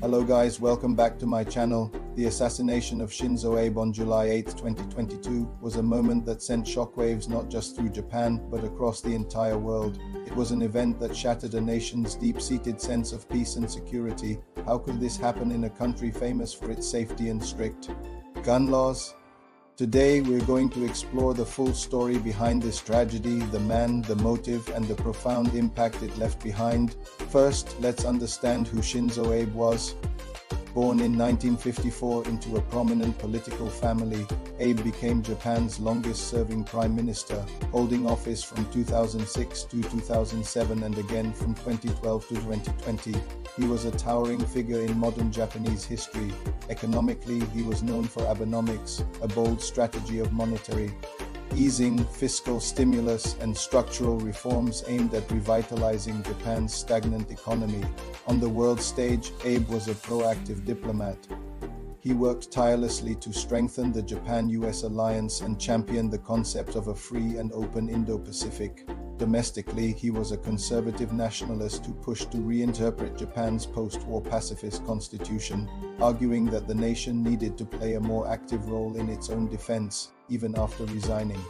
Hello guys, welcome back to my channel. The assassination of Shinzo Abe on July 8, 2022 was a moment that sent shockwaves not just through Japan, but across the entire world. It was an event that shattered a nation's deep-seated sense of peace and security. How could this happen in a country famous for its safety and strict gun laws? Today, we're going to explore the full story behind this tragedy, the man, the motive, and the profound impact it left behind. First, let's understand who Shinzo Abe was. Born in 1954 into a prominent political family, Abe became Japan's longest-serving prime minister, holding office from 2006 to 2007 and again from 2012 to 2020. He was a towering figure in modern Japanese history. Economically, he was known for Abenomics, a bold strategy of monetary easing, fiscal stimulus, and structural reforms aimed at revitalizing Japan's stagnant economy. On the world stage, Abe was a proactive diplomat. He worked tirelessly to strengthen the Japan-US alliance and championed the concept of a free and open Indo-Pacific. Domestically, he was a conservative nationalist who pushed to reinterpret Japan's post-war pacifist constitution, arguing that the nation needed to play a more active role in its own defense, even after resigning.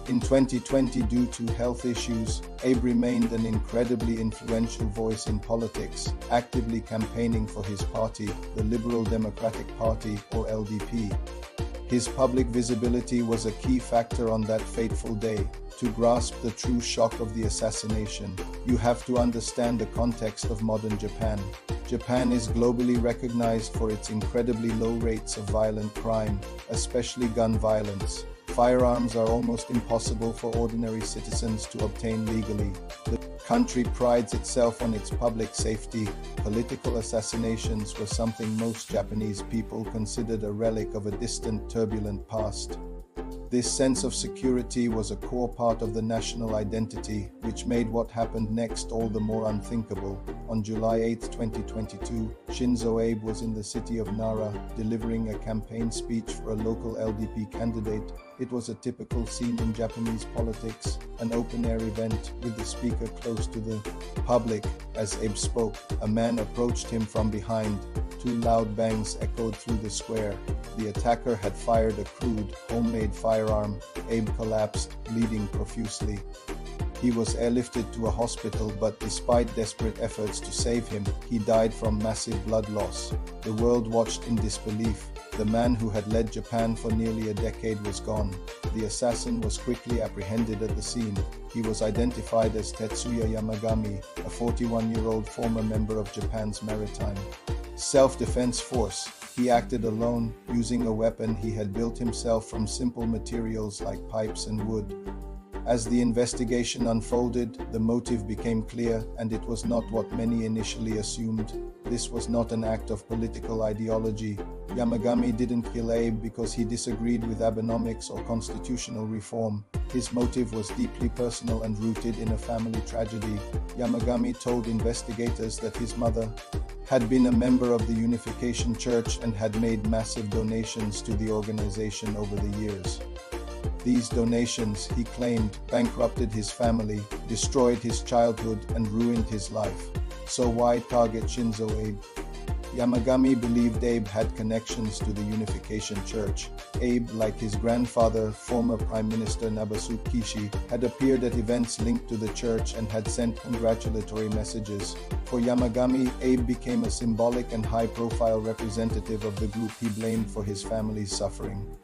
In 2020, due to health issues, Abe remained an incredibly influential voice in politics, actively campaigning for his party, the Liberal Democratic Party, or LDP. His public visibility was a key factor on that fateful day. To grasp the true shock of the assassination, you have to understand the context of modern Japan. Japan is globally recognized for its incredibly low rates of violent crime, especially gun violence. Firearms are almost impossible for ordinary citizens to obtain legally. The country prides itself on its public safety. Political assassinations were something most Japanese people considered a relic of a distant, turbulent past. This sense of security was a core part of the national identity, which made what happened next all the more unthinkable. On July 8, 2022, Shinzo Abe was in the city of Nara, delivering a campaign speech for a local LDP candidate. It was a typical scene in Japanese politics, an open-air event with the speaker close to the public. As Abe spoke, a man approached him from behind. Two loud bangs echoed through the square. The attacker had fired a crude, homemade firearm. Abe collapsed, bleeding profusely. He was airlifted to a hospital, but despite desperate efforts to save him, he died from massive blood loss. The world watched in disbelief. The man who had led Japan for nearly a decade was gone. The assassin was quickly apprehended at the scene. He was identified as Tetsuya Yamagami, a 41-year-old former member of Japan's maritime self-defense force. He acted alone, using a weapon he had built himself from simple materials like pipes and wood. As the investigation unfolded, the motive became clear, and it was not what many initially assumed. This was not an act of political ideology. Yamagami didn't kill Abe because he disagreed with Abenomics or constitutional reform. His motive was deeply personal and rooted in a family tragedy. Yamagami told investigators that his mother had been a member of the Unification Church and had made massive donations to the organization over the years. These donations, he claimed, bankrupted his family, destroyed his childhood, and ruined his life. So why target Shinzo Abe? Yamagami believed Abe had connections to the Unification Church. Abe, like his grandfather, former Prime Minister Nabasu Kishi, had appeared at events linked to the church and had sent congratulatory messages. For Yamagami, Abe became a symbolic and high-profile representative of the group he blamed for his family's suffering.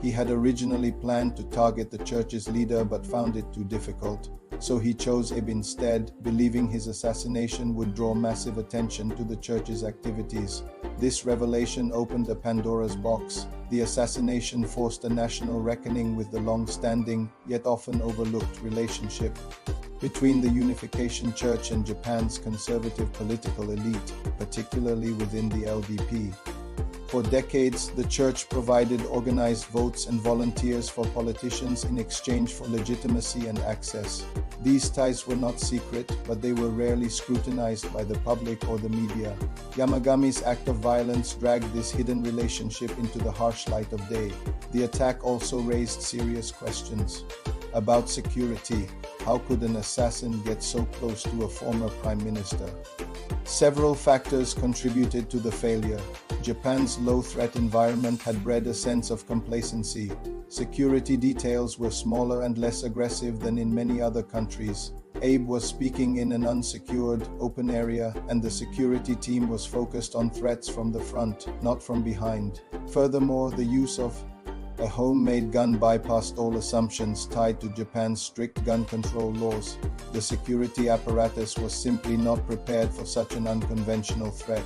He had originally planned to target the church's leader but found it too difficult. So he chose Abe instead, believing his assassination would draw massive attention to the church's activities. This revelation opened a Pandora's box. The assassination forced a national reckoning with the long-standing, yet often overlooked relationship between the Unification Church and Japan's conservative political elite, particularly within the LDP. For decades, the church provided organized votes and volunteers for politicians in exchange for legitimacy and access. These ties were not secret, but they were rarely scrutinized by the public or the media. Yamagami's act of violence dragged this hidden relationship into the harsh light of day. The attack also raised serious questions. About security, how could an assassin get so close to a former prime minister? Several factors contributed to the failure. Japan's low-threat environment had bred a sense of complacency. Security details were smaller and less aggressive than in many other countries. Abe was speaking in an unsecured, open area, and the security team was focused on threats from the front, not from behind. Furthermore, the use of a homemade gun bypassed all assumptions tied to Japan's strict gun control laws. The security apparatus was simply not prepared for such an unconventional threat.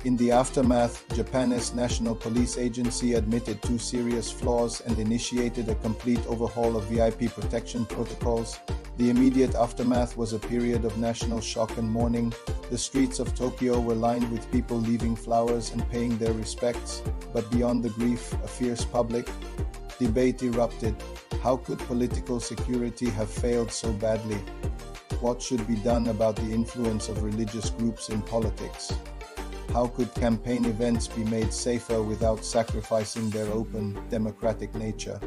In the aftermath, Japan's National Police Agency admitted two serious flaws and initiated a complete overhaul of VIP protection protocols. The immediate aftermath was a period of national shock and mourning. The streets of Tokyo were lined with people leaving flowers and paying their respects, but beyond the grief, a fierce public debate erupted. How could political security have failed so badly? What should be done about the influence of religious groups in politics? How could campaign events be made safer without sacrificing their open, democratic nature?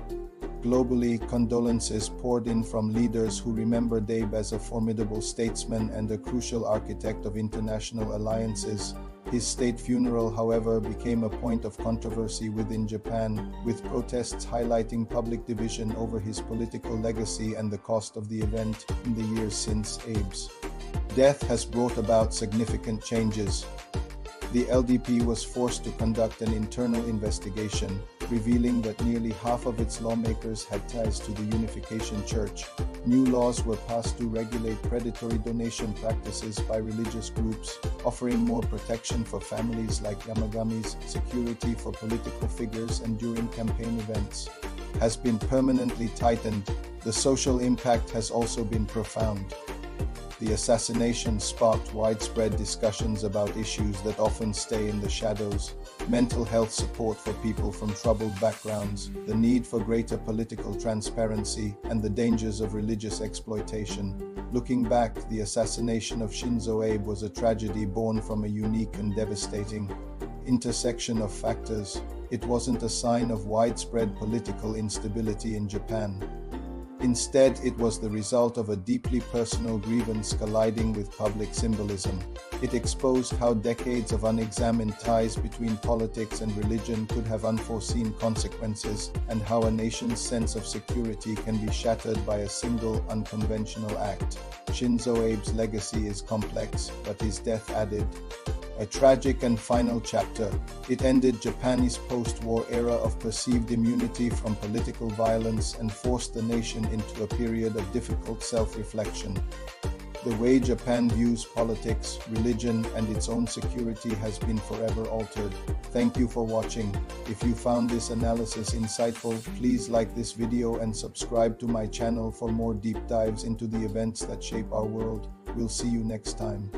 Globally, condolences poured in from leaders who remembered Abe as a formidable statesman and a crucial architect of international alliances. His state funeral, however, became a point of controversy within Japan, with protests highlighting public division over his political legacy and the cost of the event in the years since Abe's death has brought about significant changes. The LDP was forced to conduct an internal investigation, revealing that nearly half of its lawmakers had ties to the Unification Church. New laws were passed to regulate predatory donation practices by religious groups, offering more protection for families like Yamagami's. Security for political figures and during campaign events has been permanently tightened. The social impact has also been profound. The assassination sparked widespread discussions about issues that often stay in the shadows: mental health support for people from troubled backgrounds, the need for greater political transparency, and the dangers of religious exploitation. Looking back, the assassination of Shinzo Abe was a tragedy born from a unique and devastating intersection of factors. It wasn't a sign of widespread political instability in Japan. Instead, it was the result of a deeply personal grievance colliding with public symbolism. It exposed how decades of unexamined ties between politics and religion could have unforeseen consequences, and how a nation's sense of security can be shattered by a single, unconventional act. Shinzo Abe's legacy is complex, but his death added a tragic and final chapter. It ended Japan's post-war era of perceived immunity from political violence and forced the nation into a period of difficult self-reflection. The way Japan views politics, religion, and its own security has been forever altered. Thank you for watching. If you found this analysis insightful, please like this video and subscribe to my channel for more deep dives into the events that shape our world. We'll see you next time.